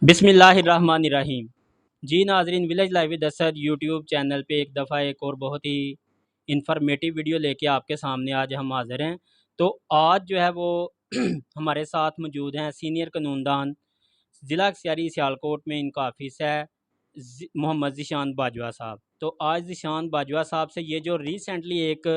बिस्मिल्लाहिर्रहमानिर्रहीम। जी नाजरीन, village live with Asad YouTube channel पे एक दफ़ा एक और बहुत ही इंफॉर्मेटिव वीडियो लेके आपके सामने आज हम हाज़िर हैं। तो आज जो है वो हमारे साथ मौजूद हैं सीनियर कानूनदान, ज़िला एक्सियारी सियालकोट में इनका ऑफिस है, मोहम्मद ज़ीशान बाजवा साहब। तो आज ज़ीशान बाजवा साहब से ये जो रिसेंटली एक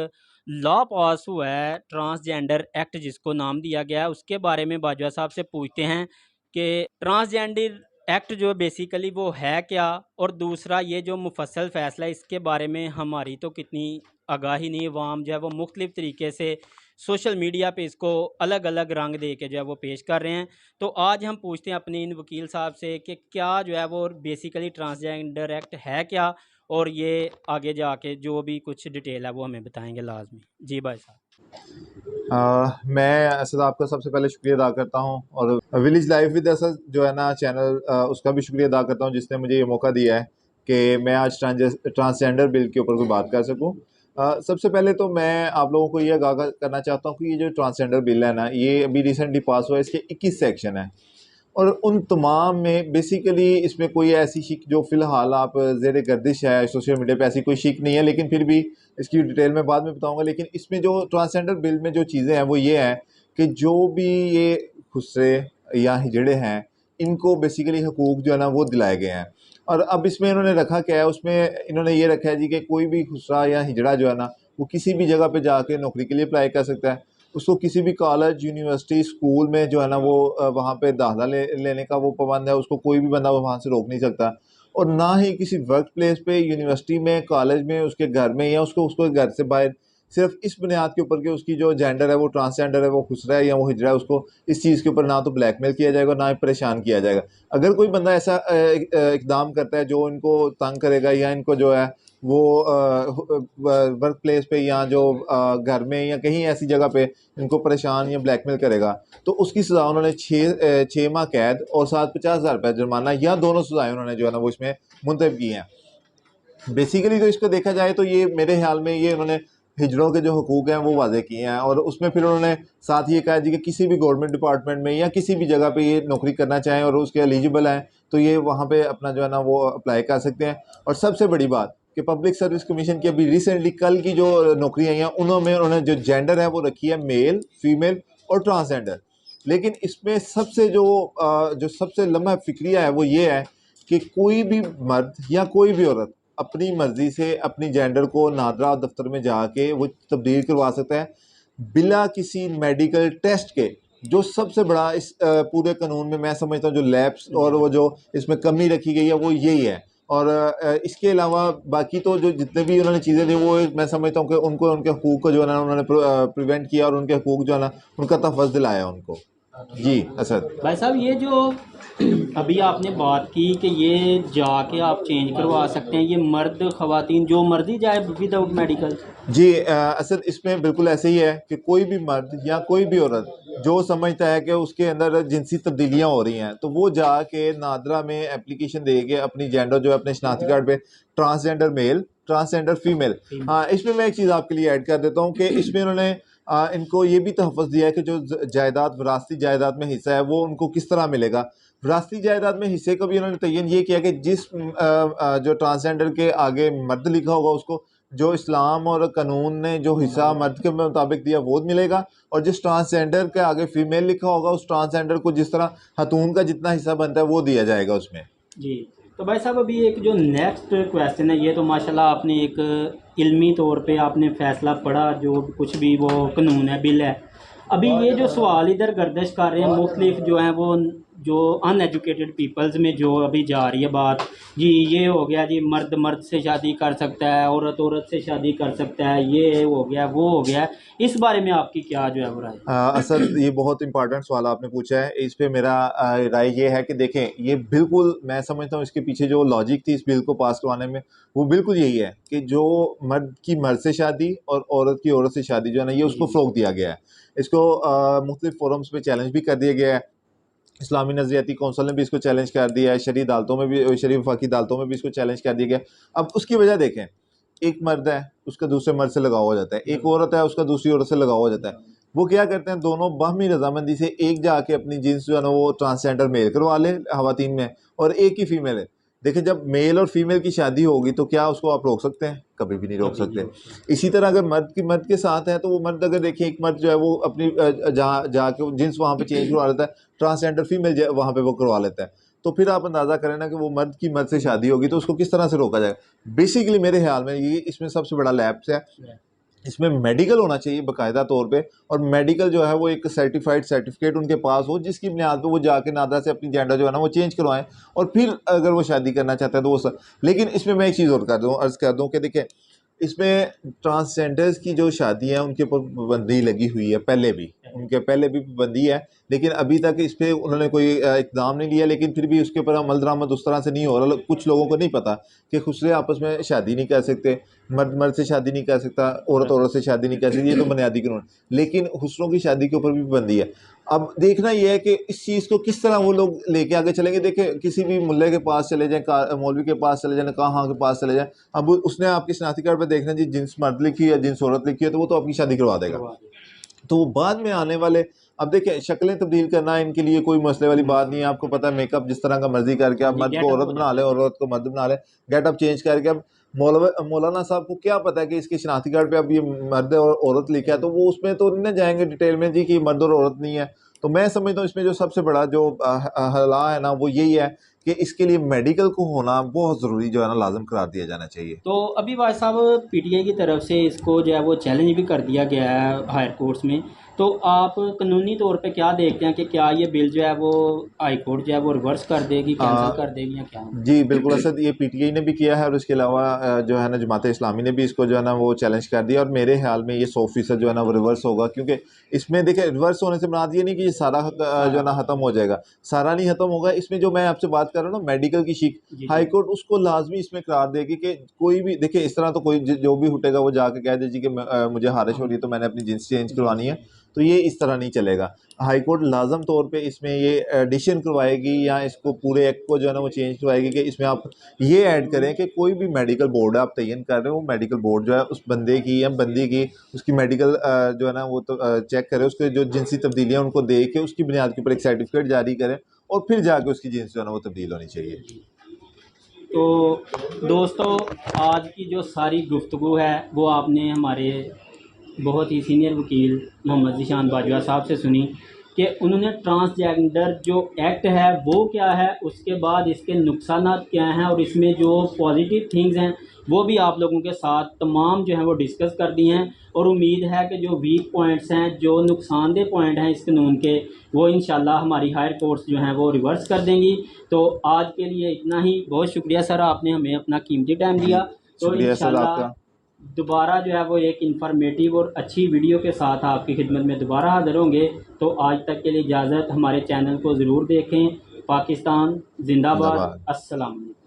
लॉ पास हुआ है, ट्रांसजेंडर एक्ट जिसको नाम दिया गया है, उसके बारे में बाजवा साहब से पूछते हैं कि ट्रांसजेंडर एक्ट जो बेसिकली वो है क्या, और दूसरा ये जो मुफस्सल फ़ैसला है इसके बारे में हमारी तो कितनी आगाही नहीं, अवाम जो है वो मुख्तलिफ़ तरीके से सोशल मीडिया पे इसको अलग अलग रंग दे के जो है वो पेश कर रहे हैं। तो आज हम पूछते हैं अपने इन वकील साहब से कि क्या जो है वो बेसिकली ट्रांसजेंडर एक्ट है क्या, और ये आगे जाके जो भी कुछ डिटेल है वो हमें बताएंगे लाजमी। जी भाई साहब। मैं असद आपका सबसे पहले शुक्रिया अदा करता हूं, और विलेज लाइफ विद असद जो है ना चैनल, उसका भी शुक्रिया अदा करता हूं जिसने मुझे ये मौका दिया है कि मैं आज ट्रांसजेंडर बिल के ऊपर कोई बात कर सकूं। सबसे पहले तो मैं आप लोगों को ये आगाह करना चाहता हूं कि ये जो ट्रांसजेंडर बिल है ना, ये अभी रिसेंटली पास हुआ है। इसके 21 सेक्शन है और उन तमाम में बेसिकली इसमें कोई ऐसी शिक जो फ़िलहाल आप ज़ेर गर्दिश है सोशल मीडिया पे, ऐसी कोई शिक नहीं है, लेकिन फिर भी इसकी डिटेल में बाद में बताऊंगा। लेकिन इसमें जो ट्रांसजेंडर बिल में जो चीज़ें हैं वो ये हैं कि जो भी ये खुसरे या हिजड़े हैं, इनको बेसिकली हकूक़ जो है ना वो दिलाए गए हैं। और अब इसमें इन्होंने रखा क्या है, उसमें इन्होंने ये रखा है जी कि कोई भी खुसरा या हिजड़ा जो है ना वो किसी भी जगह पे जाके नौकरी के लिए अप्लाई कर सकता है। उसको किसी भी कॉलेज, यूनिवर्सिटी, स्कूल में जो है ना वो वहाँ पे दाखिला लेने का वो पाबंद है। उसको कोई भी बंदा वहाँ से रोक नहीं सकता। और ना ही किसी वर्क प्लेस पे, यूनिवर्सिटी में, कॉलेज में, उसके घर में या उसको उसको घर से बाहर सिर्फ इस बुनियाद के ऊपर कि उसकी जो जेंडर है वो ट्रांसजेंडर है, वो खुसरा है या वो हिजड़ा है, उसको इस चीज़ के ऊपर ना तो ब्लैकमेल किया जाएगा, ना ही परेशान किया जाएगा। अगर कोई बंदा ऐसा इकदाम करता है जो इनको तंग करेगा या इनको जो है वो वर्क प्लेस पे या जो घर में या कहीं ऐसी जगह पे इनको परेशान या ब्लैकमेल करेगा, तो उसकी सज़ा उन्होंने 6 माह कैद और साथ 50,000 रुपये जुर्माना या दोनों सज़ाएँ उन्होंने जो है ना वो इसमें मुंतब की हैं। बेसिकली तो इसको देखा जाए तो ये मेरे ख्याल में ये उन्होंने हिजड़ों के जो हकूक़ हैं वो वाज़े किए हैं। और उसमें फिर उन्होंने साथ ये कहा जी कि किसी भी गवर्नमेंट डिपार्टमेंट में या किसी भी जगह पे ये नौकरी करना चाहें और उसके एलिजिबल हैं तो ये वहाँ पे अपना जो है ना वो अप्लाई कर सकते हैं। और सबसे बड़ी बात कि पब्लिक सर्विस कमीशन की अभी रिसेंटली कल की जो नौकरी आई हैं उन्होंने जो जेंडर है वो रखी है मेल, फीमेल और ट्रांसजेंडर। लेकिन इसमें सबसे जो सबसे लम्हा फिक्रिया है वो ये है कि कोई भी मर्द या कोई भी औरत अपनी मर्जी से अपनी जेंडर को नादरा दफ्तर में जाके वो तब्दील करवा सकता है बिला किसी मेडिकल टेस्ट के। जो सबसे बड़ा इस पूरे कानून में मैं समझता हूँ जो लैप्स और वो जो इसमें कमी रखी गई है वो यही है। और इसके अलावा बाकी तो जो जितने भी उन्होंने चीज़ें दी वो मैं समझता हूँ कि उनको उनके हकूक़ को जो है ना उन्होंने प्रिवेंट किया और उनके हकूक़ जो है ना उनका तहफ़्फ़ुज़ दिलाया उनको। जी असद भाई साहब, ये जो अभी आपने बात की कि ये जाके आप चेंज करवा सकते हैं, ये मर्द ख़वातीन जो मर्जी जाए विदाउट मेडिकल? जी असद इसमें बिल्कुल ऐसे ही है कि कोई भी मर्द या कोई भी औरत जो समझता है कि उसके अंदर जिनसी तब्दीलियां हो रही हैं तो वो जाके नादरा में एप्लीकेशन दे के अपनी जेंडर जो है अपने शनाख्ती कार्ड पे ट्रांसजेंडर मेल, ट्रांसजेंडर फीमेल। हाँ, इसमें मैं एक चीज़ आपके लिए ऐड कर देता हूँ कि इसमें उन्होंने इनको ये भी तहफ़्फ़ुज़ दिया है कि जो जायदाद, विरासती जायदाद में हिस्सा है वो उनको किस तरह मिलेगा। विरासती जायदाद में हिस्से को भी उन्होंने तयन ये किया कि जिस जो ट्रांसजेंडर के आगे मर्द लिखा होगा उसको जो इस्लाम और कानून ने जो हिस्सा मर्द के मुताबिक दिया वो मिलेगा, और जिस ट्रांसजेंडर के आगे फीमेल लिखा होगा उस ट्रांसजेंडर को जिस तरह खतून का जितना हिस्सा बनता है वो दिया जाएगा उसमें। जी। तो भाई साहब, अभी एक जो नेक्स्ट क्वेश्चन है, ये तो माशाल्लाह आपने एक इल्मी तौर पे आपने फ़ैसला पढ़ा, जो कुछ भी वो कानून है, बिल है। अभी ये जो सवाल इधर गर्दिश कर रहे हैं मुख्तलिफ जो हैं वो, जो अनएजुकेटेड पीपल्स में जो अभी जा रही है बात, जी ये हो गया जी मर्द मर्द से शादी कर सकता है, औरत औरत से शादी कर सकता है, ये हो गया वो हो गया, इस बारे में आपकी क्या जो है वो राय? असद ये बहुत इंपॉर्टेंट सवाल आपने पूछा है। इस पे मेरा राय ये है कि देखें, ये बिल्कुल मैं समझता हूँ इसके पीछे जो लॉजिक थी इस बिल को पास करवाने में वो बिल्कुल यही है कि जो मर्द की मर्द से शादी और औरत की औरत से शादी जो है ना ये उसको फ़रोग़ दिया गया है। इसको मुख्तलिफ फोरम्स पे चैलेंज भी कर दिया गया है। इस्लामी नज़रियाती कौंसिल ने भी इसको चैलेंज कर दिया है, शरई अदालतों में भी, शरई वफाकी अदालतों में भी इसको चैलेंज कर दिया गया। अब उसकी वजह देखें, एक मर्द है उसका दूसरे मर्द से लगाव हो जाता है, एक औरत है उसका दूसरी औरत से लगाव हो जाता है। وہ کیا کرتے ہیں دونوں باہمی رضامندی سے ایک جا کے اپنی جنس جو ہے نا وہ ٹرانسجینڈر میل کروا لے خواتین میں اور ایک ہی فیمیل ہے. دیکھیں جب میل اور فیمیل کی شادی ہوگی تو کیا اس کو آپ روک سکتے ہیں؟ کبھی بھی نہیں روک سکتے. اسی طرح اگر مرد کے ساتھ ہے تو وہ مرد اگر دیکھیں ایک مرد جو ہے وہ اپنی جا کے جنس وہاں پہ چینج کروا لیتا ہے, ٹرانسجینڈر فیمیل وہاں پہ وہ کروا لیتا ہے, تو پھر آپ اندازہ کریں نا کہ وہ مرد کی مرد سے شادی ہوگی تو اس کو کس طرح سے روکا جائے گا. بیسیکلی میرے خیال میں یہ اس میں سب سے بڑا لیپس ہے. اس میں میڈیکل ہونا چاہیے باقاعدہ طور پہ, اور میڈیکل جو ہے وہ ایک سرٹیفائڈ سرٹیفکیٹ ان کے پاس ہو جس کی بنیاد پہ وہ جا کے نادرا سے اپنی جینڈر جو ہے نا وہ چینج کروائیں, اور پھر اگر وہ شادی کرنا چاہتے ہیں تو وہ لیکن اس میں ایک چیز اور عرض کر دوں کہ دیکھیں اس میں ٹرانسجینڈرز کی جو شادی ہیں ان کے اوپر پابندی لگی ہوئی ہے, پہلے بھی پابندی ہے, لیکن ابھی تک اس پہ انہوں نے کوئی اقدام نہیں لیا. لیکن پھر بھی اس کے اوپر عمل درآمد اس طرح سے نہیں ہو رہا. کچھ لوگوں کو نہیں پتا کہ خسرے آپس میں شادی نہیں کر سکتے, مرد سے شادی نہیں کر سکتا, عورت سے شادی نہیں کر سکتی, یہ تو بنیادی قانون, لیکن خسروں کی شادی کے اوپر بھی پابندی ہے. اب دیکھنا یہ ہے کہ اس چیز کو کس طرح وہ لوگ لے کے آگے چلیں گے. دیکھیں کسی بھی ملے کے پاس چلے جائیں, مولوی کے پاس چلے جائیں, کہاں کے پاس چلے جائیں, اب اس نے آپ کی شناختی کارڈ پہ دیکھنا جی جنس مرد لکھی ہے جنس عورت لکھی ہے تو وہ تو آپ کی شادی کروا دے گا. تو وہ بعد میں آنے والے, اب دیکھیں شکلیں تبدیل کرنا ان کے لیے کوئی مسئلے والی بات نہیں ہے. آپ کو پتہ ہے میک اپ جس طرح کا مرضی کر کے آپ مرد کو عورت بنا لیں اور عورت کو مرد بنا لیں, گیٹ اپ چینج کر کے. اب مولانا صاحب کو کیا پتا ہے کہ اس کے شناختی کارڈ پہ اب یہ مرد اور عورت لکھا ہے, تو وہ اس میں تو نہیں جائیں گے ڈیٹیل میں جی کہ مرد اور عورت نہیں ہے. تو میں سمجھتا ہوں اس میں جو سب سے بڑا جو حل ہے نا وہ یہی ہے کہ اس کے لیے میڈیکل کو ہونا بہت ضروری جو ہے نا لازم قرار دیا جانا چاہیے. تو ابھی واحد صاحب پی ٹی آئی کی طرف سے اس کو جو ہے وہ چیلنج بھی کر دیا گیا ہے ہائر کورٹس میں, تو آپ قانونی طور پہ کیا دیکھتے ہیں کہ کیا یہ بل جو ہے وہ ہائی کورٹ جو ہے وہ ریورس کر دے گی, کینسل کر دے گی یا کیا؟ جی بالکل اسد, یہ پی ٹی آئی نے بھی کیا ہے اور اس کے علاوہ جو ہے نا جماعت اسلامی نے بھی اس کو جو ہے نا وہ چیلنج کر دیا, اور میرے خیال میں یہ 100% جو ہے نا وہ ریورس ہوگا. کیونکہ اس میں دیکھیں ریورس ہونے سے مراد یہ نہیں کہ یہ سارا جو ہے نا ختم ہو جائے گا, سارا نہیں ختم ہوگا. اس میں جو میں آپ سے بات کر رہا ہوں نا میڈیکل کی شیک, ہائی کورٹ اس کو لازمی اس میں قرار دے گی کہ کوئی بھی دیکھیں اس طرح تو کوئی جو بھی اٹھے گا وہ جا کے کہہ دے جی کہ مجھے خارش ہو رہی ہے تو میں نے اپنی جنس چینج کروانی ہے, تو یہ اس طرح نہیں چلے گا. ہائی کورٹ لازم طور پہ اس میں یہ ایڈیشن کروائے گی یا اس کو پورے ایکٹ کو جو ہے نا وہ چینج کروائے گی کہ اس میں آپ یہ ایڈ کریں کہ کوئی بھی میڈیکل بورڈ ہے آپ تعین کر رہے ہیں, وہ میڈیکل بورڈ جو ہے اس بندے کی یا بندی کی اس کی میڈیکل جو ہے نا وہ چیک کرے, اس کے جو جنسی تبدیلیاں ان کو دے کے اس کی بنیاد کے اوپر ایک سرٹیفکیٹ جاری کریں, اور پھر جا کے اس کی جنس جو ہے نا وہ تبدیل ہونی چاہیے. تو دوستو آج کی جو ساری گفتگو ہے وہ آپ نے ہمارے بہت ہی سینئر وکیل محمد ذیشان باجوہ صاحب سے سنی کہ انہوں نے ٹرانسجینڈر جو ایکٹ ہے وہ کیا ہے, اس کے بعد اس کے نقصانات کیا ہیں, اور اس میں جو پازیٹیو تھنگز ہیں وہ بھی آپ لوگوں کے ساتھ تمام جو ہیں وہ ڈسکس کر دی ہیں. اور امید ہے کہ جو ویک پوائنٹس ہیں, جو نقصان دہ پوائنٹ ہیں اس قانون کے, وہ انشاءاللہ ہماری ہائر کورٹس جو ہیں وہ ریورس کر دیں گی. تو آج کے لیے اتنا ہی. بہت شکریہ سر, آپ نے ہمیں اپنا قیمتی ٹائم دیا. تو انشاءاللہ دوبارہ جو ہے وہ ایک انفارمیٹیو اور اچھی ویڈیو کے ساتھ آپ کی خدمت میں دوبارہ حاضر ہوں گے. تو آج تک کے لیے اجازت, ہمارے چینل کو ضرور دیکھیں. پاکستان زندہ باد. السلام علیکم.